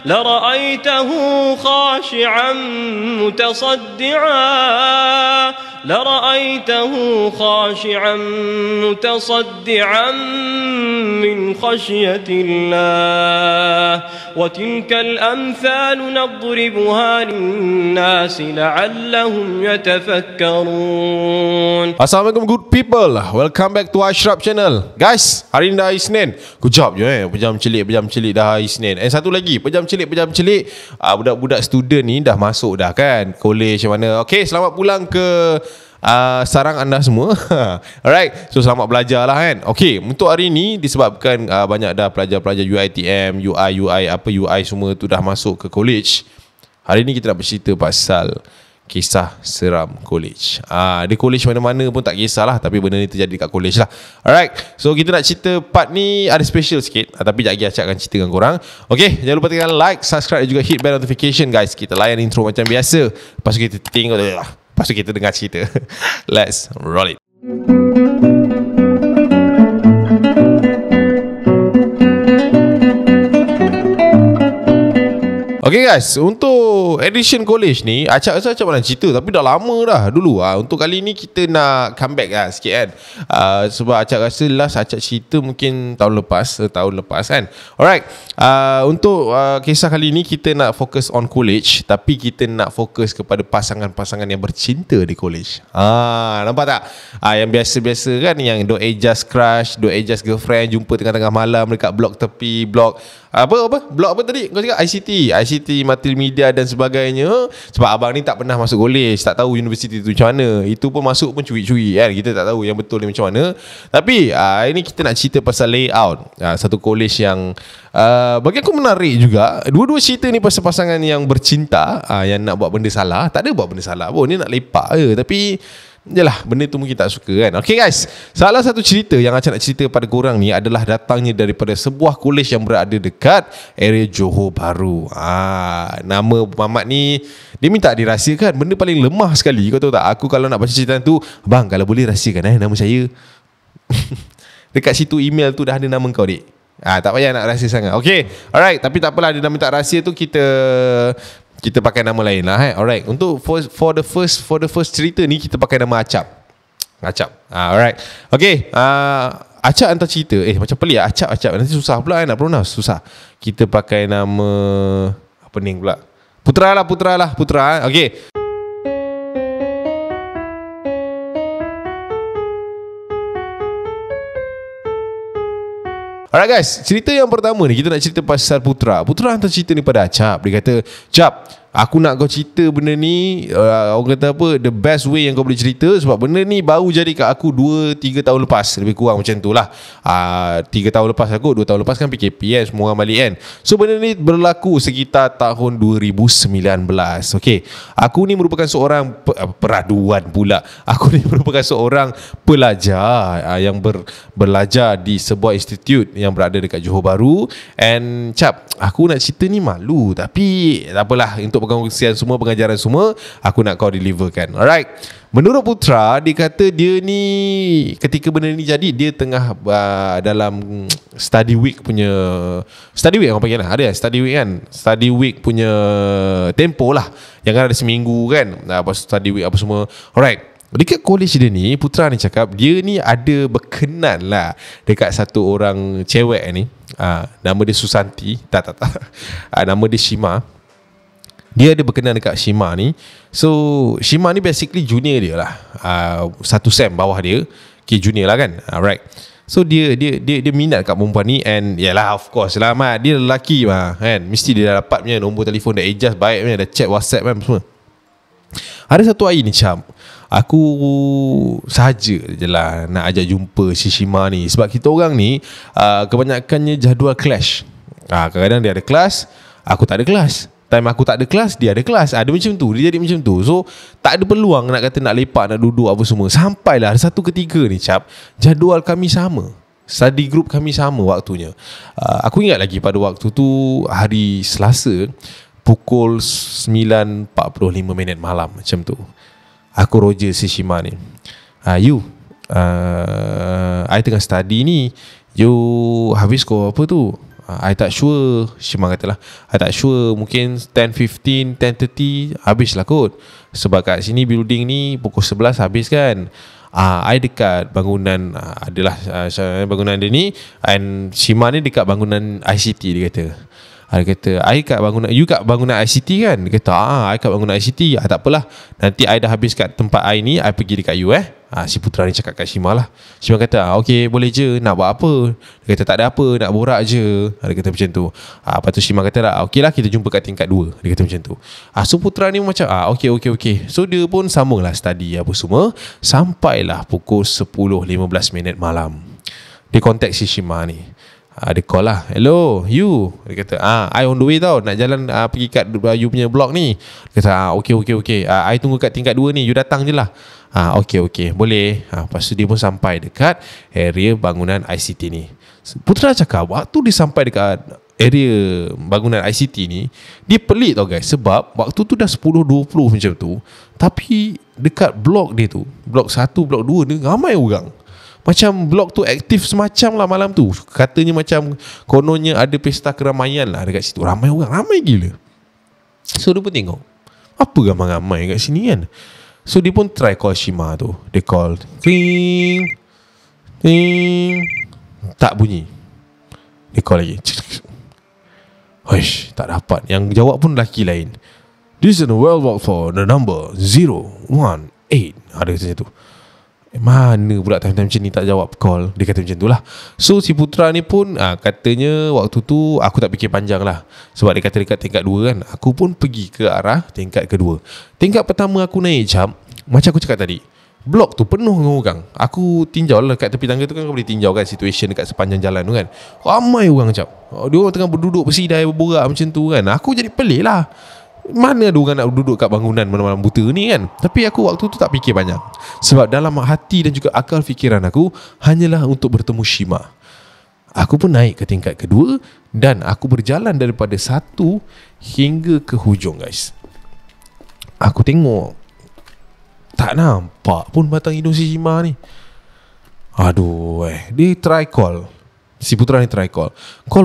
لرأيته خاشعا متصدعا من خشية الله وتلك الأمثال نضربها للناس لعلهم يتفكرون. Assalamualaikum good people, welcome back to Ashraf channel. Guys, hari ni dah hari Isnin. Kejap je pejam celik dah hari Isnin. Satu lagi, pejam celik budak-budak student ni dah masuk dah kan, college mana. Okay, selamat pulang ke sarang anda semua. Alright, so selamat belajar lah kan. Okay, untuk hari ni disebabkan banyak dah pelajar-pelajar UiTM, UI semua tu dah masuk ke college. Hari ni kita nak bercerita pasal kisah seram college. Di college mana-mana pun tak kisahlah, tapi benda ni terjadi kat college lah. Alright, so kita nak cerita part ni ada special sikit, tapi sekejap lagi Acak akan cerita dengan korang. Okay, jangan lupa tekan like, subscribe dan juga hit bell notification guys. Kita layan intro macam biasa, lepas tu kita tengok, lepas tu kita dengar cerita. Let's roll it. Okay guys, untuk edition college ni Acak rasa macam mana cerita, tapi dah lama dah dulu. Untuk kali ni kita nak comeback lah sikit kan. Sebab Acak rasa last Acak cerita mungkin tahun lepas kan. Alright, untuk kisah kali ni kita nak fokus on college, tapi kita nak fokus kepada pasangan-pasangan yang bercinta di college. Nampak tak? Yang biasa-biasa kan, yang don't adjust crush, don't adjust girlfriend, jumpa tengah-tengah malam dekat blok tepi, blok blok apa tadi kau cakap? ICT multimedia dan sebagainya. Sebab abang ni tak pernah masuk college, tak tahu universiti tu macam mana. Itu pun masuk pun curi-curi kan, kita tak tahu yang betul ni macam mana. Tapi ini kita nak cerita pasal layout satu college yang bagi aku menarik juga. Dua-dua cerita ni pasal pasangan yang bercinta, yang nak buat benda salah. Tak ada buat benda salah pun, ni nak lepak je, tapi yalah, benda tu mungkin tak suka kan. Okay guys, salah satu cerita yang Acak nak cerita pada korang ni adalah datangnya daripada sebuah college yang berada dekat area Johor Bahru. Nama Mamat ni dia minta dirahsiakan. Benda paling lemah sekali, kau tahu tak? Aku kalau nak baca cerita tu, bang kalau boleh rahsiakan nama saya. Dekat situ email tu dah ada nama kau dik. Tak payah nak rahsia sangat. Okay, alright, tapi tak apalah, dia dah minta rahsia tu, kita pakai nama lain lah. Alright, untuk for the first cerita ni kita pakai nama Acap. Alright. Okay, Acap hantar cerita. Macam pelik Acap. Nanti susah pula nak pronounce, susah. Kita pakai nama apa ni pula? Putra lah. Okay. Alright guys, cerita yang pertama ni kita nak cerita pasal Putra. Putra hantar cerita ni pada Acap. Dia kata, Cap, aku nak kau cerita benda ni, orang kata apa, the best way yang kau boleh cerita. Sebab benda ni baru jadi kat aku 2-3 tahun lepas, lebih kurang macam tu lah. 3 tahun lepas aku, 2 tahun lepas kan PKP kan, semua orang balik kan. So benda ni berlaku sekitar tahun 2019. Okay, aku ni merupakan seorang peraduan pula. Aku ni merupakan seorang pelajar yang belajar di sebuah institut yang berada dekat Johor Bahru. And Cap, aku nak cerita ni malu, tapi tak apalah, untuk pengajaran semua aku nak kau deliverkan. Alright, menurut Putra, dia kata dia ni ketika benda ni jadi, dia tengah dalam study week orang panggil lah, ada study week kan, study week punya tempo lah, yang kan ada seminggu kan, lepas study week apa semua. Alright, dekat college dia ni, Putra ni cakap dia ni ada berkenan lah dekat satu orang cewek ni. Nama dia Susanti. Tak. Nama dia Shima. Dia ada berkenan dekat Shima ni. So Shima ni basically junior dia lah, satu sem bawah dia. Okay, junior lah kan. Alright, so dia minat kat perempuan ni. And yalah, of course lah, dia lelaki kan, mesti dia dah dapat punya nombor telefon, dah adjust baik punya, dah chat WhatsApp kan semua. Ada satu hari ni Cap, aku sahaja je lah nak ajak jumpa si Shima ni. Sebab kita orang ni kebanyakannya jadual clash. Kadang-kadang dia ada kelas, aku tak ada kelas. Time aku tak ada kelas, dia ada kelas. Dia macam tu, dia jadi macam tu. So tak ada peluang nak kata nak lepak, nak duduk apa semua. Sampailah ada satu ketika ni Cap, jadual kami sama, study group kami sama waktunya. Aku ingat lagi pada waktu tu hari Selasa, pukul 9.45 malam macam tu. Aku Roger si Shima ni, I tengah study ni, you habis kau apa tu, I tak sure. Shima katalah, I tak sure, mungkin 10.15, 10.30 habis lah kot. Sebab kat sini building ni pukul 11 habis kan. I dekat bangunan adalah bangunan dia ni, and Shima ni dekat bangunan ICT. Dia kata I kat bangunan, you kat bangunan ICT kan? Dia kata I kat bangunan ICT. Tak apalah, nanti I dah habis kat tempat I ni, I pergi dekat you si Putra ni cakap kat Shima lah. Shima kata okay, boleh je, nak buat apa? Dia kata tak ada apa, nak borak je. Dia kata macam tu. Lepas tu Shima kata lah, okay lah, kita jumpa kat tingkat 2. Dia kata macam tu. So Putra ni macam okay. So dia pun sambung lah study apa semua. Sampailah pukul 10.15 malam. Dia contact si Shima ni. Dia call lah, hello you. Dia kata I on the way tau, nak jalan pergi kat you punya blok ni. Dia kata okay. I tunggu kat tingkat 2 ni, you datang je lah. Okay, boleh. Lepas tu dia pun sampai dekat area bangunan ICT ni. Putra cakap waktu dia sampai dekat area bangunan ICT ni, dia pelik tau guys. Sebab waktu tu dah 10.20 macam tu, tapi dekat blok dia tu, blok 1, blok 2 ni ramai orang. Macam blok tu aktif semacam lah malam tu. Katanya macam kononnya ada pesta keramaian lah dekat situ. Ramai orang, ramai gila. So dia pun tengok, apa ramai-ramai kat sini kan. So dia pun try call Shima tu. Dia call, ting, tak bunyi. Dia call lagi, Hush, tak dapat. Yang jawab pun lelaki lain. This is the world walk for the number 018. Ada kata tu. Mana pula time-time macam ni tak jawab call. Dia kata macam tu lah. So si Putra ni pun katanya waktu tu aku tak fikir panjang lah. Sebab dia kata dekat tingkat 2 kan. Aku pun pergi ke arah tingkat kedua. Tingkat pertama aku naik jam, macam aku cakap tadi, blok tu penuh dengan orang. Aku tinjau lah kat tepi tangga tu kan. Kau boleh tinjau kan situasi dekat sepanjang jalan tu kan. Ramai orang macam dia orang tengah berduduk bersidai berborak macam tu kan. Aku jadi pelik lah, mana ada orang nak duduk kat bangunan malam-malam buta ni kan. Tapi aku waktu tu tak fikir banyak. Sebab dalam hati dan juga akal fikiran aku hanyalah untuk bertemu Shima. Aku pun naik ke tingkat kedua dan aku berjalan daripada 1 hingga ke hujung guys. Aku tengok, tak nampak pun batang hidung si Shima ni. Aduh dia try call. Si Putra ni try call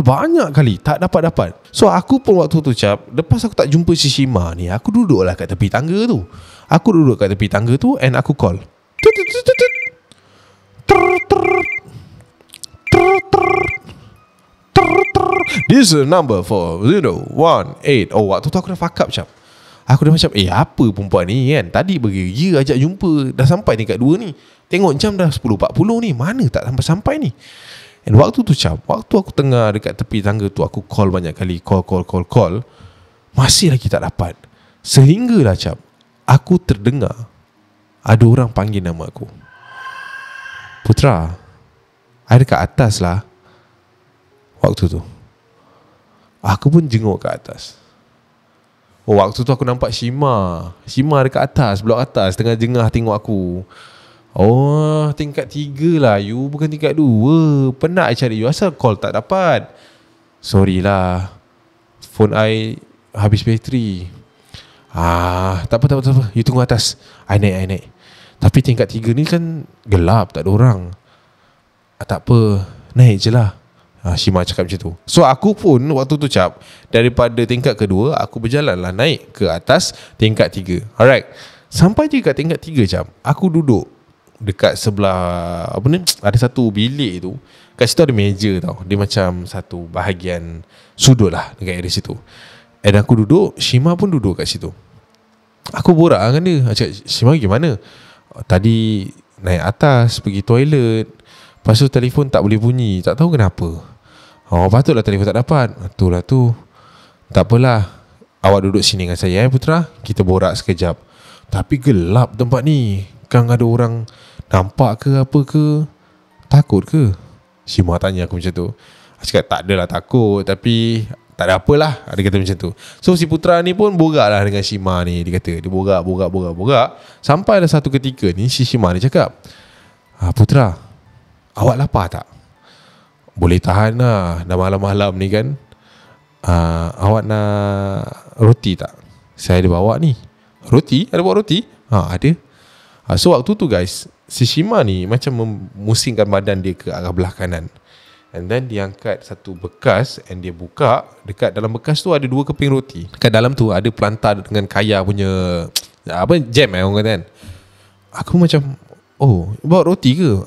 banyak kali, tak dapat-dapat. So aku pun waktu tu lepas aku tak jumpa si Shima ni, aku duduklah kat tepi tangga tu. And aku call, this is number 4018. Oh waktu tu aku dah fuck up cap. Aku dah macam apa perempuan ni kan, tadi bergeria ajak jumpa, dah sampai tingkat 2 ni. Tengok jam dah 10.40 ni, mana tak sampai-sampai ni. And waktu tu waktu aku tengah dekat tepi tangga tu, aku call banyak kali, call, masih lagi tak dapat. Sehinggalah aku terdengar ada orang panggil nama aku. Putra, I dekat atas lah. Waktu tu aku pun jenguk ke atas. Waktu tu aku nampak Shima dekat atas, blok atas, tengah jengah tengok aku. Tingkat 3 lah you, bukan tingkat 2. Penat I cari you, asal call tak dapat. Sorry lah, phone I habis bateri. Tak apa, you tunggu atas, I naik. Tapi tingkat 3 ni kan gelap, tak ada orang. Tak apa, naik je lah. Shima cakap macam tu. So aku pun waktu tu daripada tingkat kedua, aku berjalan lah naik ke atas tingkat 3. Alright, sampai je kat tingkat 3 aku duduk dekat sebelah ada satu bilik tu. Kat situ ada meja tau. Dia macam satu bahagian sudut lah dekat area situ. Dan aku duduk, Shima pun duduk kat situ. Aku borak dengan dia. Aku cakap, Shima gimana? Tadi naik atas pergi toilet, lepas tu telefon tak boleh bunyi, tak tahu kenapa. Patutlah telefon tak dapat. Itulah tu. Tak apalah, awak duduk sini dengan saya Putra, kita borak sekejap. Tapi gelap tempat ni, kan ada orang nampak ke apa ke? Takut ke? Shima tanya aku macam tu. Aku cakap tak adalah takut, tapi tak ada apalah. Dia kata macam tu. So si Putra ni pun borak lah dengan Shima ni. Dia kata dia borak. Sampailah satu ketika ni si Shima ni cakap, Putra, awak lapar tak? Boleh tahan lah, dah malam-malam ni kan. Awak nak roti tak? Saya ada bawa ni. Roti? Ada bawa roti? Ada. So waktu tu guys, si Shima ni macam memusingkan badan dia ke arah belah kanan. And then dia angkat satu bekas and dia buka. Dekat dalam bekas tu ada 2 keping roti. Dekat dalam tu ada pelantar dengan kaya punya jam orang kata kan. Aku macam, oh, bawa roti ke?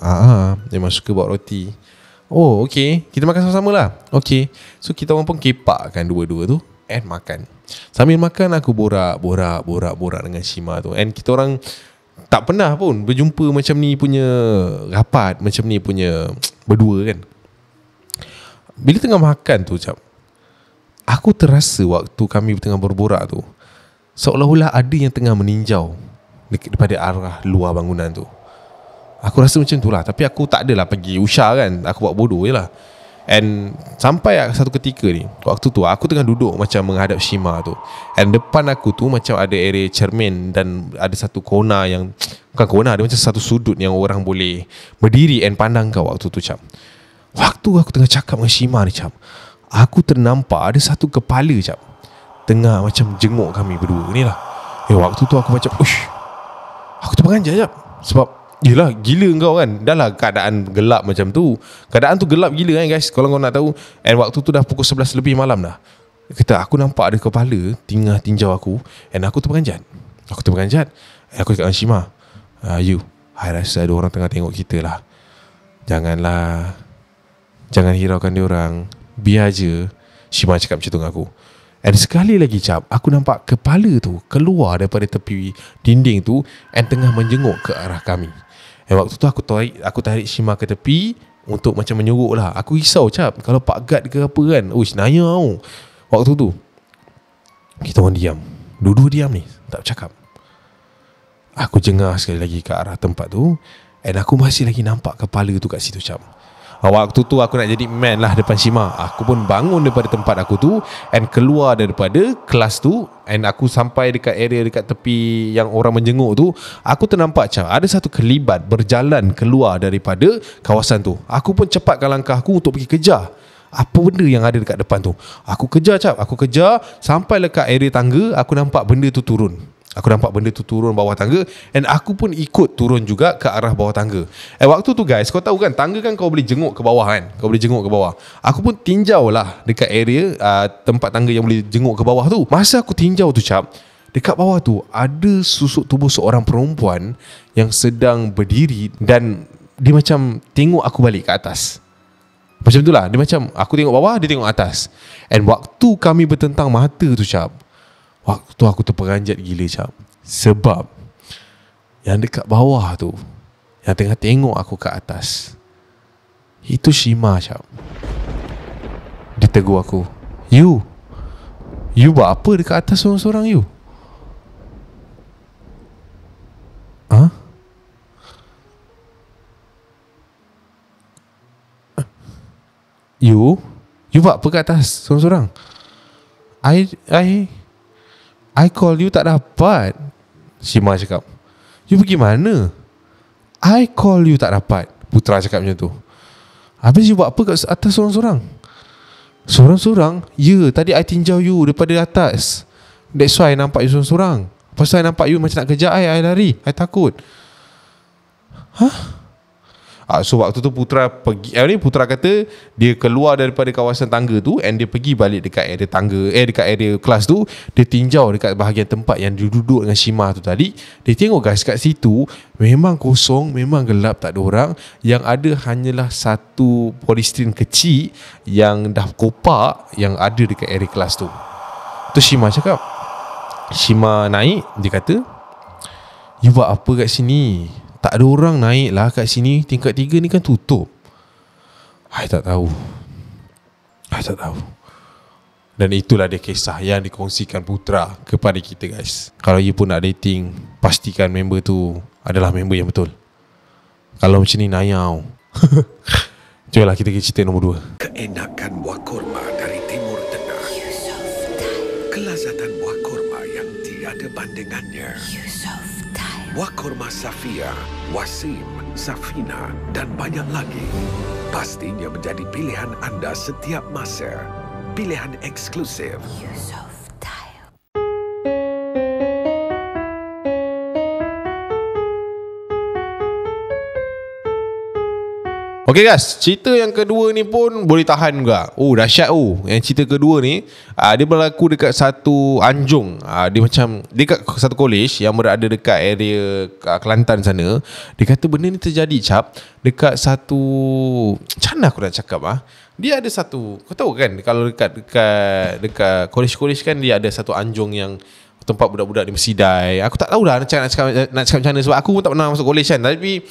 Memang suka bawa roti. Oh, okay, kita makan sama-sama lah. Okay, so kita orang pun kepakkan dua-dua tu and makan. Sambil makan aku borak dengan Shima tu. And kita orang tak pernah pun berjumpa macam ni punya rapat, macam ni punya berdua kan. Bila tengah makan tu aku terasa waktu kami tengah berborak tu, seolah-olah ada yang tengah meninjau daripada arah luar bangunan tu. Aku rasa macam tu lah. Tapi aku tak adalah pergi usah kan. Aku buat bodoh je lah. And sampai satu ketika ni, waktu tu aku tengah duduk macam menghadap Shima tu. And depan aku tu macam ada area cermin. Dan ada satu kona yang, bukan kona, ada macam satu sudut yang orang boleh berdiri and pandang kau waktu tu Waktu aku tengah cakap dengan Shima ni aku ternampak ada satu kepala tengah macam jenguk kami berdua ni lah. Waktu tu aku macam ush, aku terperanjat sebab yelah, gila kau kan. Dah lah keadaan gelap macam tu. Keadaan tu gelap gila kan guys, kalau kau nak tahu. And waktu tu dah pukul 11 lebih malam dah. Kata aku nampak ada kepala tengah tinjau aku. And aku terperanjat. And aku cakap dengan Shima, I rasa ada orang tengah tengok kita lah. Jangan hiraukan dia orang, biar je. Shima cakap macam tu dengan aku. And sekali lagi aku nampak kepala tu keluar daripada tepi dinding tu and tengah menjenguk ke arah kami. Waktu tu aku tarik Shima ke tepi untuk macam menyuruk lah. Aku risau kalau Pak Gad ke apa kan. Uish, naya tau. Waktu tu kita orang diam. Dua-dua diam ni, tak bercakap. Aku jengah sekali lagi ke arah tempat tu. And aku masih lagi nampak kepala tu kat situ Waktu tu aku nak jadi man lah depan Shima. Aku pun bangun daripada tempat aku tu and keluar daripada kelas tu. And aku sampai dekat area dekat tepi yang orang menjenguk tu. Aku ternampak ada satu kelibat berjalan keluar daripada kawasan tu. Aku pun cepatkan langkah aku untuk pergi kejar apa benda yang ada dekat depan tu. Aku kejar sampai dekat area tangga. Aku nampak benda tu turun. Bawah tangga. And aku pun ikut turun juga ke arah bawah tangga. Waktu tu guys, kau tahu kan, tangga kan kau boleh jenguk ke bawah kan. Aku pun tinjau lah dekat area tempat tangga yang boleh jenguk ke bawah tu. Masa aku tinjau tu dekat bawah tu ada susuk tubuh seorang perempuan yang sedang berdiri. Dan dia macam tengok aku balik ke atas. Macam tu lah. Dia macam aku tengok bawah, dia tengok atas. And waktu kami bertentang mata tu waktu tu aku terperanjat gila sebab yang dekat bawah tu, yang tengah tengok aku ke atas, itu Shima Dia tegur aku, You buat apa dekat atas seorang-seorang you? You buat apa kat atas seorang-seorang? I call you tak dapat. Shima cakap, you pergi mana? I call you tak dapat. Putra cakap macam tu. Habis you buat apa kat atas seorang-seorang? Seorang-seorang? Ya, tadi I tinjau you daripada atas. That's why I nampak you seorang-seorang. Pasal I nampak you macam nak kejar I lari. I takut. So waktu tu Putra pergi, Putra kata dia keluar daripada kawasan tangga tu and dia pergi balik dekat area tangga, dekat area kelas tu. Dia tinjau dekat bahagian tempat yang dia duduk dengan Shima tu tadi. Dia tengok guys, kat situ memang kosong, memang gelap, tak ada orang. Yang ada hanyalah satu polystyrene kecil yang dah kopak yang ada dekat area kelas tu. Tu Shima cakap. Shima naik, dia kata, you buat apa kat sini? Tak ada orang naik lah kat sini. Tingkat 3 ni kan tutup. I tak tahu. Dan itulah dia kisah yang dikongsikan Putra kepada kita guys. Kalau you pun nak dating, pastikan member tu adalah member yang betul. Kalau macam ni nayau. Jomlah kita pergi cerita nombor 2. Keenakan buah kurma dari Timur Tengah. Kelazatan buah kurma yang tiada bandingannya. Buah kurma Safia, Wasim, Safina dan banyak lagi. Pastinya menjadi pilihan anda setiap masa. Pilihan eksklusif. Okay guys, cerita yang kedua ni pun boleh tahan juga. Oh dahsyat. Yang cerita kedua ni dia berlaku dekat satu anjung. Dia macam dekat satu college yang berada dekat area Kelantan sana. Dia kata benda ni terjadi cap dekat satu, macam mana aku nak cakap dia ada satu, kau tahu kan kalau dekat college kan dia ada satu anjung yang tempat budak-budak ni bersidai. Aku tak tahu dah nak cakap macam mana, sebab aku pun tak pernah masuk college kan. Tapi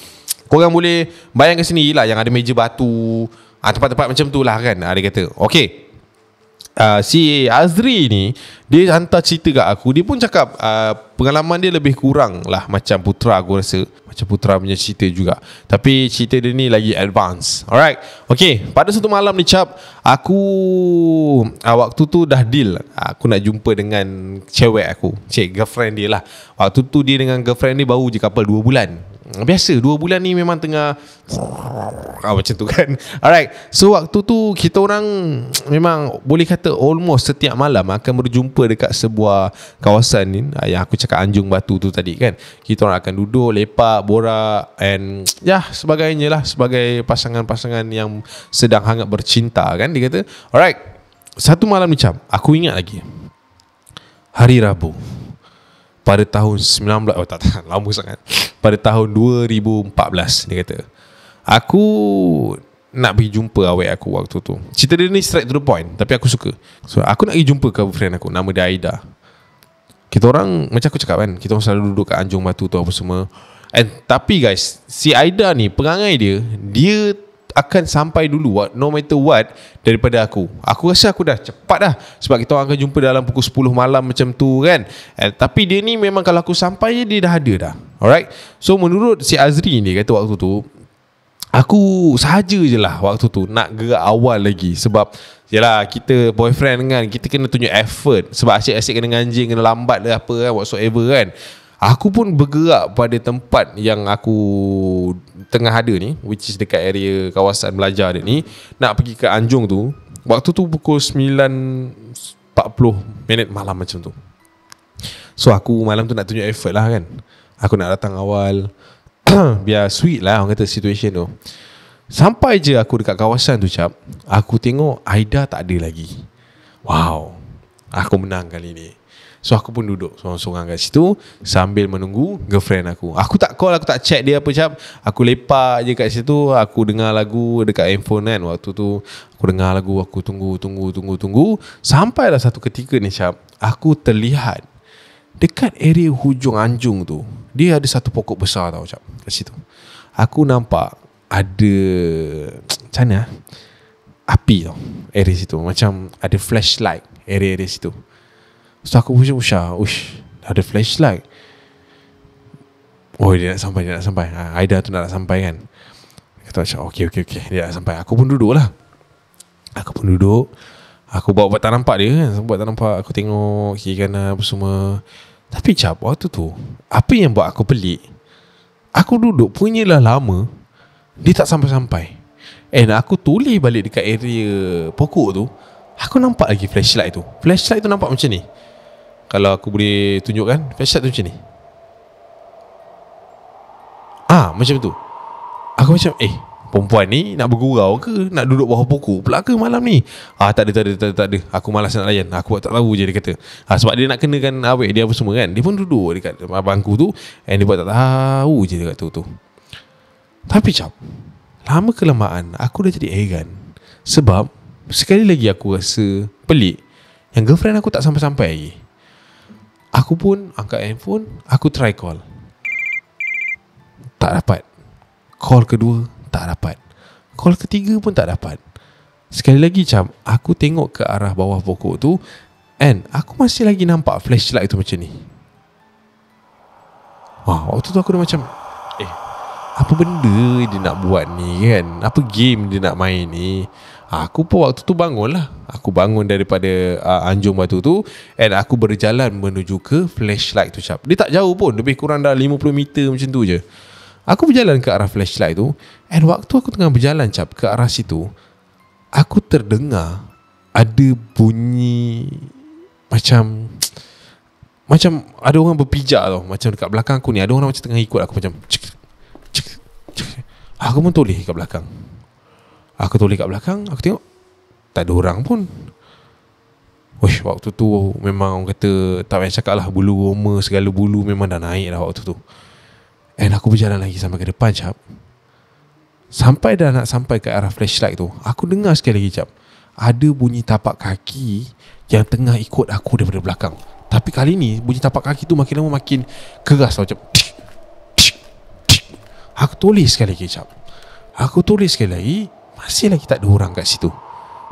korang boleh bayangkan sendiri lah, yang ada meja batu, tempat-tempat macam tu lah kan. Dia kata okay, si Azri ni dia hantar cerita kat aku. Dia pun cakap pengalaman dia lebih kurang lah macam Putra, aku rasa macam Putra punya cerita juga, tapi cerita dia ni lagi advance. Alright, okay, pada satu malam ni cap, aku waktu tu dah deal aku nak jumpa dengan cewek aku, girlfriend dia lah. Waktu tu dia dengan girlfriend dia baru je couple 2 bulan. Biasa 2 bulan ni memang tengah macam tu kan. Alright, so waktu tu kita orang memang boleh kata almost setiap malam akan berjumpa dekat sebuah kawasan ni, yang aku cakap Anjung Batu tu tadi kan. Kita orang akan duduk, lepak, borak and sebagainya lah, sebagai pasangan-pasangan yang sedang hangat bercinta kan, dia kata. Alright, satu malam ni aku ingat lagi, hari Rabu pada tahun 19 lama sangat, pada tahun 2014, dia kata aku nak pergi jumpa awek aku waktu tu. Cerita dia ni straight to the point, tapi aku suka. So aku nak pergi jumpa girlfriend aku, nama dia Aida. Kita orang, macam aku cakap kan, kita orang selalu duduk kat Anjung Batu tu apa semua. Tapi guys, si Aida ni perangai dia akan sampai dulu no matter what daripada aku. Aku rasa aku dah cepat dah, sebab kita orang akan jumpa dalam pukul 10 malam macam tu kan. Tapi dia ni memang kalau aku sampai dia dah ada dah. Alright, so menurut si Azri ni kata waktu tu aku sahaja je lah waktu tu nak gerak awal lagi, sebab yalah kita boyfriend kan, kita kena tunjuk effort, sebab asyik-asyik kena anjing, kena lambat lah apa kan, whatsoever kan. Aku pun bergerak pada tempat yang aku tengah ada ni, which is dekat area kawasan belajar dia ni, nak pergi ke Anjung tu. Waktu tu pukul 9:40 malam macam tu. So aku malam tu nak tunjuk effort lah kan, aku nak datang awal biar sweet lah orang kata situation tu. Sampai je aku dekat kawasan tu aku tengok Aida tak ada lagi. Wow, aku menang kali ni. So aku pun duduk sorang-sorang kat situ sambil menunggu girlfriend aku. Aku tak call, aku tak check dia apa aku lepak je kat situ. Aku dengar lagu dekat handphone kan. Waktu tu aku dengar lagu, aku tunggu. Sampailah satu ketika ni aku terlihat dekat area hujung Anjung tu, dia ada satu pokok besar tau kat situ. Aku nampak ada macam mana api tau area situ, macam ada flashlight area situ. So aku pusing-pusing, ada flashlight. Oh dia nak sampai. Aida tu nak sampai kan. Kata macam okay, dia nak sampai. Aku pun duduk lah. Aku buat tak nampak dia kan. Buat tak nampak. Aku tengok kiri kanan apa semua. Tapi waktu tu apa yang buat aku pelik, aku duduk punyalah lama, dia tak sampai-sampai. And aku toleh balik dekat area pokok tu, aku nampak lagi flashlight tu. Flashlight tu nampak macam ni. Kalau aku boleh tunjukkan, flashlight tu macam ni. Macam tu. Aku macam perempuan ni nak bergurau ke, nak duduk bawah pokok pula ke malam ni? Tak ada. Aku malas nak layan. Aku tak tahu je, dia kata. Sebab dia nak kenakan awek dia apa semua kan. Dia pun duduk dekat bangku tu, and dia buat tak tahu je dekat tu. Tapi lama kelamaan aku dah jadi arrogant. Sebab sekali lagi aku rasa pelik, yang girlfriend aku tak sampai-sampai lagi. Aku pun angkat handphone, aku try call, tak dapat. Call kedua, tak dapat. Call ketiga pun tak dapat. Sekali lagi aku tengok ke arah bawah pokok tu, and aku masih lagi nampak flashlight tu macam ni. Waktu tu aku dah macam apa benda dia nak buat ni kan, apa game dia nak main ni. Aku pun waktu tu bangun lah. Aku bangun daripada Anjung Batu tu, and aku berjalan menuju ke flashlight tu Dia tak jauh pun, lebih kurang dah 50 meter macam tu je. Aku berjalan ke arah flashlight tu, and waktu aku tengah berjalan ke arah situ, aku terdengar ada bunyi macam ada orang berpijak tau. Macam dekat belakang aku ni ada orang macam tengah ikut aku, macam cek. Aku pun toleh kat belakang. Aku toleh kat belakang, aku tengok tak ada orang pun. Wish, waktu tu memang orang kata, tak payah cakap lah, bulu roma segala bulu memang dah naik dah waktu tu. And aku berjalan lagi sampai ke depan cap. Sampai dah nak sampai ke arah flashlight tu, aku dengar sekali lagi cap, ada bunyi tapak kaki yang tengah ikut aku daripada belakang. Tapi kali ni bunyi tapak kaki tu makin lama makin keras tau cap. Aku tulis sekali lagi cap. Aku tulis sekali lagi, masih lagi tak ada orang kat situ.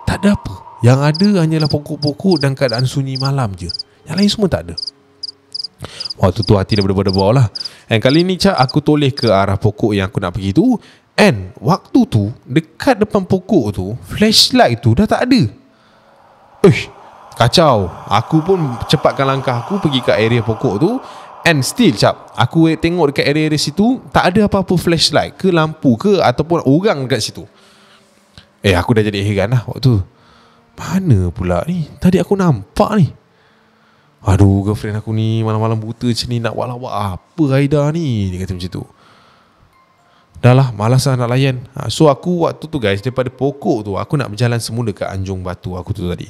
Tak ada apa. Yang ada hanyalah pokok-pokok dan keadaan sunyi malam je. Yang lain semua tak ada. Waktu tu hati dah berdebar-debar lah. And kali ni cap, aku toleh ke arah pokok yang aku nak pergi tu. And waktu tu, dekat depan pokok tu, flashlight tu dah tak ada. Kacau. Aku pun cepatkan langkah aku pergi ke area pokok tu. And still cap, aku tengok dekat area situ, tak ada apa-apa flashlight ke lampu ke ataupun orang dekat situ. Aku dah jadi heran lah waktu tu. Mana pula ni? Tadi aku nampak ni. Aduh, girlfriend aku ni malam-malam buta macam ni, nak buat apa Aida ni? Dia kata macam tu. Dah lah, malas lah nak layan. So aku waktu tu guys, daripada pokok tu, aku nak berjalan semula ke Anjung Batu aku tu tadi.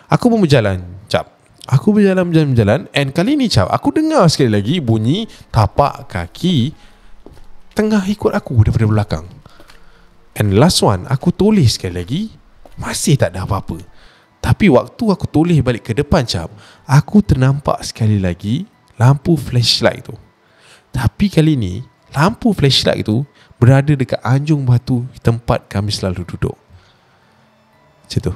Aku pun berjalan cap. Aku berjalan. And kali ni cap, aku dengar sekali lagi bunyi tapak kaki tengah ikut aku daripada belakang. And last one, aku tulis sekali lagi, masih tak ada apa-apa. Tapi waktu aku tulis balik ke depan cap, aku ternampak sekali lagi lampu flashlight tu. Tapi kali ni, lampu flashlight tu berada dekat Anjung Batu, tempat kami selalu duduk. Macam tu.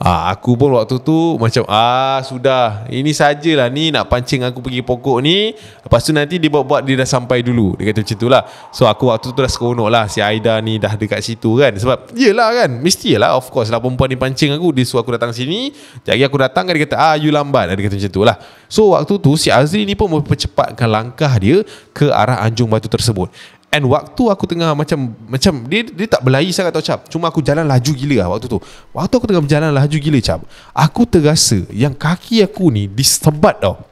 Aku pun waktu tu macam sudah, ini sajalah ni nak pancing aku pergi pokok ni. Lepas tu nanti dia buat-buat dia dah sampai dulu. Dia kata macam tu lah. So aku waktu tu dah seronok lah, si Aida ni dah dekat situ kan. Sebab yelah kan, mestilah of course lah perempuan ni pancing aku. Dia suruh aku datang sini. Jadi aku datang kan, dia kata you lambat. Dia kata macam tu lah. So waktu tu si Azri ni pun mempercepatkan langkah dia ke arah Anjung Batu tersebut. And waktu aku tengah macam dia tak berlari sangat tau cap. Cuma aku jalan laju gila lah waktu tu. Waktu aku tengah berjalan laju gila cap, aku terasa yang kaki aku ni disebat tau.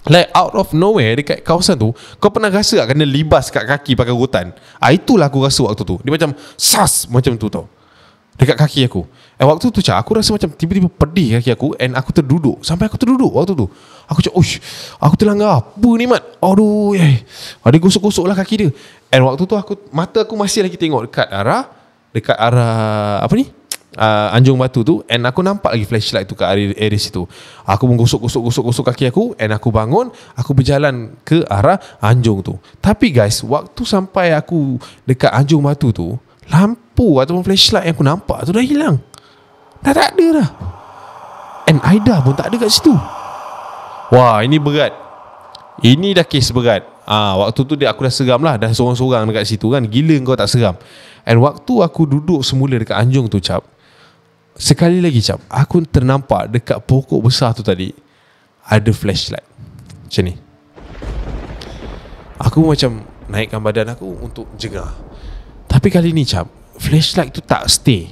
Like out of nowhere dekat kawasan tu, kau pernah rasa tak kena libas kat kaki pakai rotan? Itulah aku rasa waktu tu. Dia macam sas macam tu tau dekat kaki aku. Waktu tu cap, aku rasa macam tiba-tiba pedih kaki aku. And aku terduduk. Sampai aku terduduk waktu tu, aku cakap, aku terlanggar apa ni mat? Aduh, dia gosok-gosok lah kaki dia. And waktu tu mata aku masih lagi tengok dekat arah apa ni, Anjung Batu tu. And aku nampak lagi flashlight tu kat area situ. Aku pun gosok kaki aku. And aku bangun, aku berjalan ke arah Anjung tu. Tapi guys, waktu sampai aku dekat Anjung Batu tu, lampu ataupun flashlight yang aku nampak tu dah hilang. Dah tak ada dah. And Aida pun tak ada kat situ. Wah, ini berat. Ini dah kes berat. Waktu tu aku dah seram lah. Dah sorang-sorang dekat situ kan. Gila kau tak seram. And waktu aku duduk semula dekat Anjung tu cap, sekali lagi cap, aku ternampak dekat pokok besar tu tadi ada flashlight macam ni. Aku macam naikkan badan aku untuk jengah. Tapi kali ni cap, flashlight tu tak stay,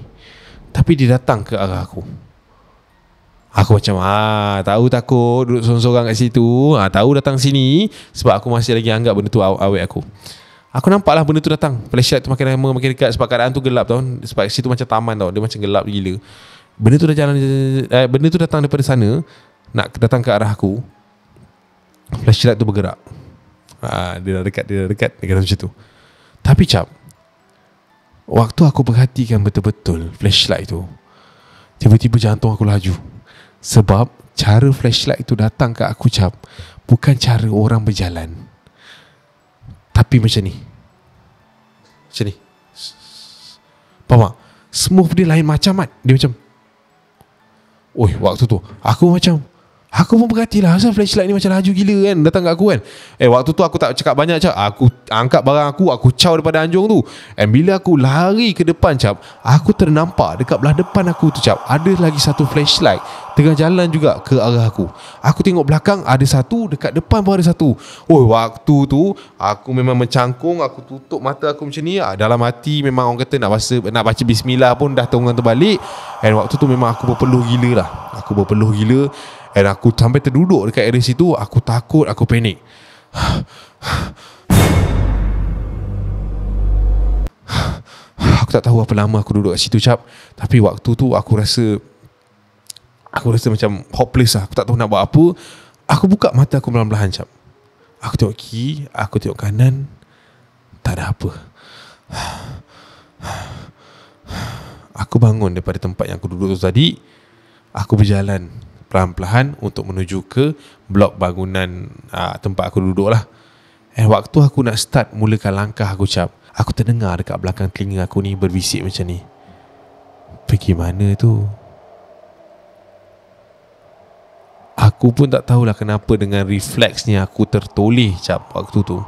tapi dia datang ke arah aku. Aku macam tahu takut duduk sorang-sorang kat situ. Tahu datang sini sebab aku masih lagi anggap benda tu awet aku. Aku nampak lah benda tu datang. Flashlight tu makin lama makin dekat. Sebab keadaan tu gelap tau. Sebab situ macam taman tau. Dia macam gelap gila. Benda tu dah jalan, benda tu datang daripada sana, nak datang ke arah aku. Flashlight tu bergerak. Dia dah dekat. Dia kata macam tu. Tapi cap, waktu aku perhatikan betul-betul flashlight tu, tiba-tiba jantung aku laju. Sebab cara flashlight tu datang ke aku cap, bukan cara orang berjalan, tapi macam ni. Macam ni. Faham tak? Smooth dia lain macam mat. Dia macam, waktu tu aku pun perhatilah asal flashlight ni macam laju gila kan, datang kat aku kan. Waktu tu aku tak cakap banyak cap. Aku angkat barang aku caw daripada Anjung tu. And bila aku lari ke depan cap, aku ternampak dekat belah depan aku tu cap, ada lagi satu flashlight tengah jalan juga ke arah aku. Aku tengok belakang ada satu, dekat depan pun ada satu. Waktu tu aku memang mencangkung. Aku tutup mata aku macam ni. Dalam hati memang orang kata nak baca bismillah pun dah tengah terbalik. And waktu tu memang aku berpeluh gila lah. Aku berpeluh gila. And aku sampai terduduk dekat area situ. Aku takut, aku panik. Aku tak tahu apa lama aku duduk kat situ cap. Tapi waktu tu aku rasa macam hopeless lah. Aku tak tahu nak buat apa. Aku buka mata aku perlahan-lahan cap. Aku tengok kiri, aku tengok kanan, tak ada apa. Aku bangun daripada tempat yang aku duduk tu tadi. Aku berjalan perlahan-lahan untuk menuju ke blok bangunan tempat aku duduk lah. And waktu aku nak start mulakan langkah aku cap, aku terdengar dekat belakang telinga aku ni berbisik macam ni, pergi mana tu? Aku pun tak tahulah kenapa dengan refleksnya aku tertoleh cap waktu tu.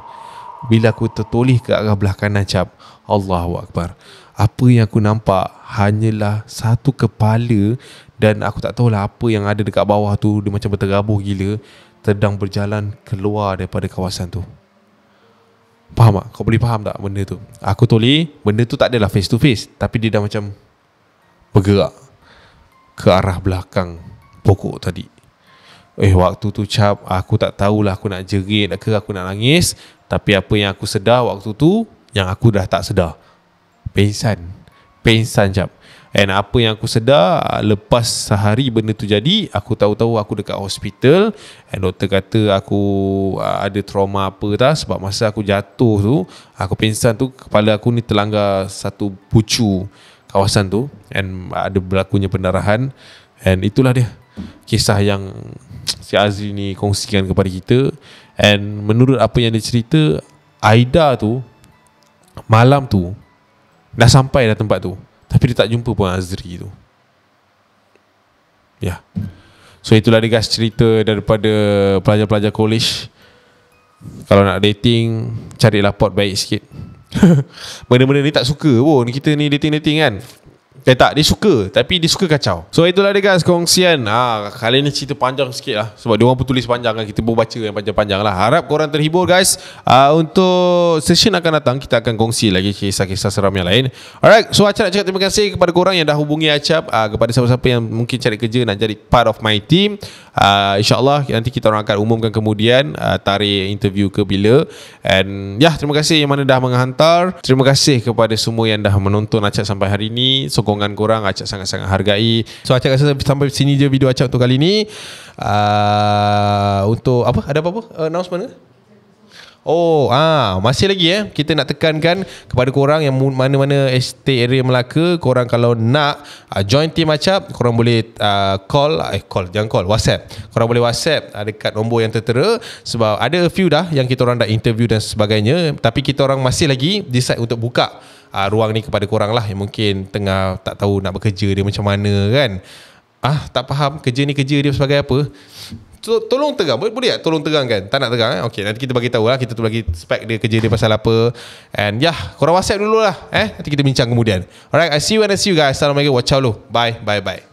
Bila aku tertoleh ke arah belah kanan cap, Allahu Akbar, apa yang aku nampak hanyalah satu kepala. Dan aku tak tahulah apa yang ada dekat bawah tu. Dia macam berterabur gila, sedang berjalan keluar daripada kawasan tu. Faham tak? Kau boleh faham tak benda tu? Aku toleh, benda tu tak adalah face to face, tapi dia dah macam bergerak ke arah belakang pokok tadi. Waktu tu cap, aku tak tahulah aku nak jerit ke aku nak nangis. Tapi apa yang aku sedar waktu tu, yang aku dah tak sedar, Pengsan cap. And apa yang aku sedar, lepas sehari benda tu jadi, aku tahu-tahu aku dekat hospital. And doktor kata aku ada trauma apa tak. Sebab masa aku jatuh tu, aku pengsan tu, kepala aku ni terlanggar satu pucu kawasan tu. And ada berlakunya pendarahan. And itulah dia kisah yang si Azri ni kongsikan kepada kita. And menurut apa yang dia cerita, Aida tu malam tu dah sampai dah tempat tu, tapi dia tak jumpa pun Azri tu. Ya. So itulah dia guys, cerita daripada pelajar-pelajar college. Kalau nak dating, carilah pot baik sikit. Benda-benda ni tak suka pun kita ni dating-dating kan. Tak, dia suka, tapi dia suka kacau. So itulah dia guys, kongsian. Kali ni cerita panjang sikit lah, sebab diorang pun tulis panjang kan, kita pun baca yang panjang-panjang lah. Harap korang terhibur guys. Untuk session akan datang, kita akan kongsi lagi kisah-kisah seram yang lain. Alright, so Acap nak cakap terima kasih kepada korang yang dah hubungi Acap. Kepada siapa-siapa yang mungkin cari kerja nak jadi part of my team, InsyaAllah nanti kita orang akan umumkan kemudian tarikh interview ke bila. And terima kasih yang mana dah menghantar. Terima kasih kepada semua yang dah menonton Acap sampai hari ni. Sokongan korang Acap sangat-sangat hargai. So Acap rasa sampai sini je video Acap untuk kali ni. Untuk apa? Ada apa-apa? Announcement ke? Masih lagi kita nak tekankan kepada korang yang mana-mana estate area Melaka. Korang kalau nak join team Acap, korang boleh WhatsApp. Korang boleh WhatsApp dekat nombor yang tertera. Sebab ada a few dah yang kita orang dah interview dan sebagainya. Tapi kita orang masih lagi decide untuk buka ruang ni kepada korang lah, yang mungkin tengah tak tahu nak bekerja dia macam mana kan. Tak faham kerja ni kerja dia sebagai apa. Tolong terang, boleh tak tolong terangkan? Tak nak terang Okey, nanti kita bagi tahu lah, kita tu bagi spek dia kerja dia pasal apa. And korang WhatsApp dulu lah nanti kita bincang kemudian. Alright, I see you guys. Assalamualaikum, watch out lu. Bye.